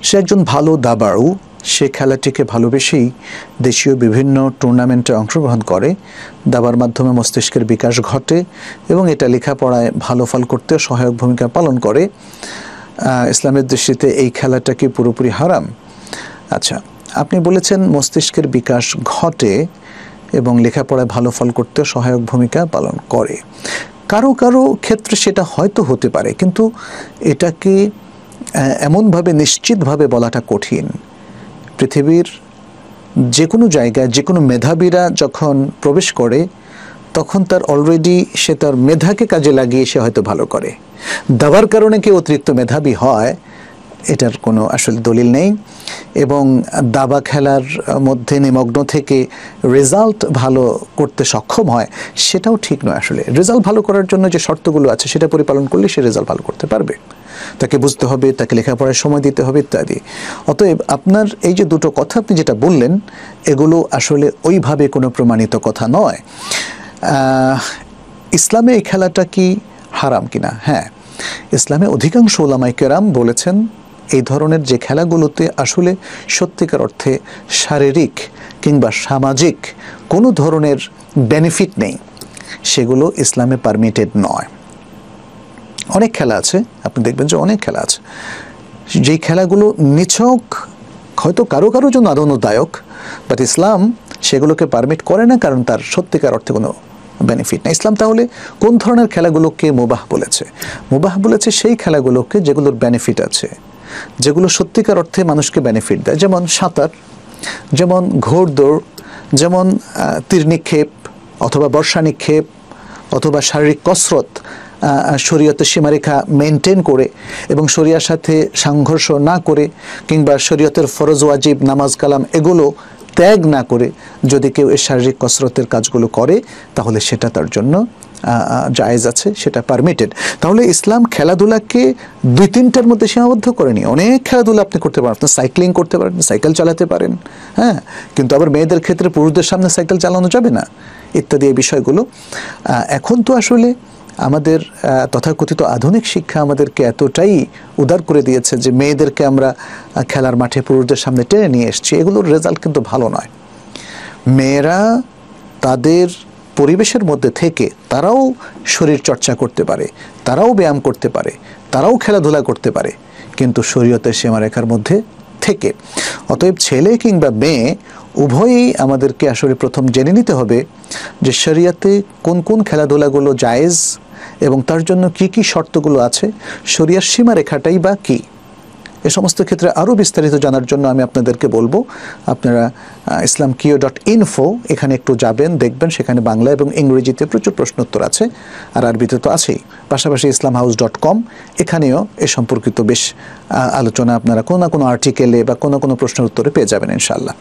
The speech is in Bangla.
সে একজন ভালো দাবাড়ু, সে খেলাটিকে ভালোবেসেই দেশীয় বিভিন্ন টুর্নামেন্টে অংশগ্রহণ করে, দাবার মাধ্যমে মস্তিষ্কের বিকাশ ঘটে এবং এটা লেখাপড়ায় ভালো ফল করতে সহায়ক ভূমিকা পালন করে। ইসলামের দৃষ্টিতে এই খেলাটা কি পুরোপুরি হারাম? আচ্ছা, আপনি বলেছেন মস্তিষ্কের বিকাশ ঘটে এবং লেখাপড়ায় ভালো ফল করতে সহায়ক ভূমিকা পালন করে। কারো কারো ক্ষেত্রে সেটা হয়তো হতে পারে, কিন্তু এটাকে এমনভাবে নিশ্চিতভাবে বলাটা কঠিন। পৃথিবীর যে কোনো জায়গায় যে কোনো মেধাবীরা যখন প্রবেশ করে তখন তার অলরেডি সে তার মেধাকে কাজে লাগিয়ে সে হয়তো ভালো করে। দাবার কারণে কেউ অতিরিক্ত মেধাবী হয় এটার কোনো আসলে দলিল নেই, এবং দাবা খেলার মধ্যে নিমগ্ন থেকে রেজাল্ট ভালো করতে সক্ষম হয় সেটাও ঠিক নয়। আসলে রেজাল্ট ভালো করার জন্য যে শর্তগুলো আছে সেটা পরিপালন করলে সে রেজাল্ট ভালো করতে পারবে। তাকে বুঝতে হবে, তাকে লেখাপড়ায় সময় দিতে হবে ইত্যাদি। অতএব আপনার এই যে দুটো কথা আপনি যেটা বললেন এগুলো আসলে ওইভাবে কোনো প্রমাণিত কথা নয়। ইসলামে এই খেলাটা কি হারাম কিনা? হ্যাঁ, ইসলামে অধিকাংশ উলামায়ে কেরাম বলেছেন এই ধরনের যে খেলাগুলোতে আসলে সত্যিকার অর্থে শারীরিক কিংবা সামাজিক কোনো ধরনের বেনিফিট নেই সেগুলো ইসলামে পারমিটেড নয়। অনেক খেলা আছে, আপনি দেখবেন যে অনেক খেলা আছে যেই খেলাগুলো নিছক হয়তো কারো কারো জন্য আনন্দদায়ক, বাট ইসলাম সেগুলোকে পারমিট করে না, কারণ তার সত্যিকার অর্থে কোনো বেনিফিট না। ইসলাম তাহলে কোন ধরনের খেলাগুলোকে মুবাহ বলেছে? মুবাহ বলেছে সেই খেলাগুলোকে যেগুলোর বেনিফিট আছে, যেগুলো সত্যিকার অর্থে মানুষকে বেনিফিট দেয়, যেমন সাঁতার, যেমন ঘোড়দৌড়, যেমন তীর নিক্ষেপ অথবা বর্ষা নিক্ষেপ অথবা শারীরিক কসরত শরীয়তের সীমারেখা মেনটেন করে এবং শরিয়ার সাথে সংঘর্ষ না করে কিংবা শরীয়তের ফরজ ওয়াজিব নামাজ কালাম এগুলো ত্যাগ না করে যদি কেউ এই শারীরিক কসরতের কাজগুলো করে তাহলে সেটা তার জন্য জায়েজ আছে, সেটা পারমিটেড। তাহলে ইসলাম খেলাধুলাকে দুই তিনটার মধ্যে সীমাবদ্ধ করেনি, অনেক খেলাধুলা আপনি করতে পারেন। আপনি সাইক্লিং করতে পারেন, সাইকেল চালাতে পারেন, হ্যাঁ, কিন্তু আবার মেয়েদের ক্ষেত্রে পুরুষদের সামনে সাইকেল চালানো যাবে না ইত্যাদি এই বিষয়গুলো। এখন তো আসলে আমাদের তথাকথিত আধুনিক শিক্ষা আমাদেরকে এতটাই উদার করে দিয়েছে যে মেয়েদেরকে আমরা খেলার মাঠে পুরুষদের সামনে টেনে নিয়ে এসেছি। এগুলোর রেজাল্ট কিন্তু ভালো নয়। মেয়েরা তাদের পরিবেশের মধ্যে থেকে তারাও শরীর চর্চা করতে পারে, তারাও ব্যায়াম করতে পারে, তারাও খেলাধুলা করতে পারে, কিন্তু শরীয়তের সীমারেখার মধ্যে থেকে। অতএব ছেলে কিংবা মেয়ে উভয়ই আমাদেরকে আসলে প্রথম জেনে নিতে হবে যে শরিয়াতে কোন কোন খেলাধুলাগুলো জায়েজ এবং তার জন্য কি কি শর্তগুলো আছে, শরিয়ার সীমারেখাটাই বা কী। এ সমস্ত ক্ষেত্রে আরও বিস্তারিত জানার জন্য আমি আপনাদেরকে বলবো আপনারা islamkio.info এখানে একটু যাবেন, দেখবেন সেখানে বাংলা এবং ইংরেজিতে প্রচুর প্রশ্নোত্তর আছে, আর আরবিতে তো আছেই। পাশাপাশি islamhouse.com এখানেও এ সম্পর্কিত বেশ আলোচনা আপনারা কোনো না কোনো আর্টিকেলে বা কোনো প্রশ্নের উত্তরে পেয়ে যাবেন ইনশাআল্লাহ।